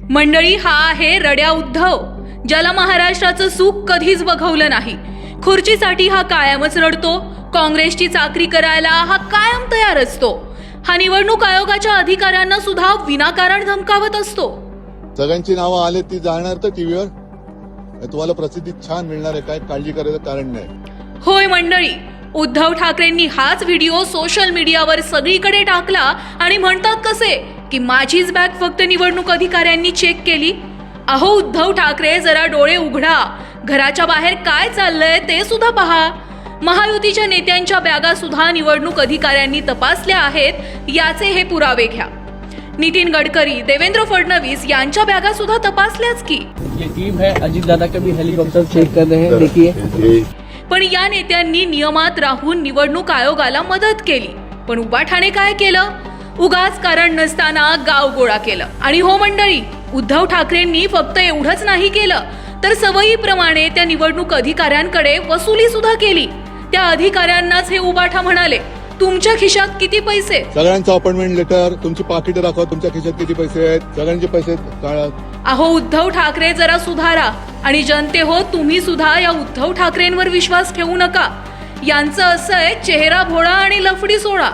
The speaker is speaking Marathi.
मंडळी, हा आहे रड्या उद्धव, ज्याला महाराष्ट्राचं सुख कधीच बघवलं नाही. खुर्चीसाठी हा कायमच रडतो. काँग्रेसची चाकरी करायला हा कायम तयार असतो. हा निवडणूक आयोगाच्या अधिकाऱ्यांना सुद्धा विनाकारण धमकावत असतो. सगळ्यांची नावं आले ती जाणार तर टीव्हीवर तुम्हाला प्रसिद्धी छान मिळणार आहे, काय काळजी करायचं कारण नाही. होय मंडळी, उद्धव ठाकरेंनी हाच व्हिडिओ सोशल मीडियावर सगळीकडे टाकला आणि म्हणतात कसे की माझीच बॅग फक्त निवडणूक अधिकाऱ्यांनी चेक केली. अहो उद्धव ठाकरे, जरा डोळे उघडा, घराच्या बाहेर काय चाललंय ते सुद्धा पहा. महायुतीच्या नेत्यांच्या बॅगा सुद्धा निवडणूक अधिकाऱ्यांनी तपासल्या आहेत, याचे हे पुरावे घ्या. नितीन गडकरी, देवेंद्र फडणवीस यांच्या बॅगा सुद्धा तपासल्याच की. ये टीम है, अजीत दादा का भी हेलीकॉप्टर चेक कर रहे हैं, देखिए. पण या नेत्यांनी नियमात राहून निवडणूक आयोगाला मदत केली. पण उबाठाने काय केलं? उगाच कारण नसताना गाव गोळा केलं. आणि हो मंडळी, उद्धव ठाकरेंनी फक्त एवढंच नाही केलं, तर सवयीप्रमाणे त्या निवडणूक अधिकाऱ्यांकडे वसुली सुद्धा केली. त्या अधिकाऱ्यांनाच हे उबाठा म्हणाले, तुमच्या खिशात किती पैसे? सगळ्यांचं अपॉइंटमेंट लेटर, तुमची पाकिट दाखवा, तुमच्या खिशात किती पैसे आहेत, सगळ्यांचे पैसे काढा. अहो उद्धव ठाकरे, जरा सुधारा. आणि जनते हो, तुम्ही सुद्धा या उद्धव ठाकरेंवर विश्वास ठेवू नका. यांचं असं आहे, चेहरा भोळा आणि लफडी सोळा.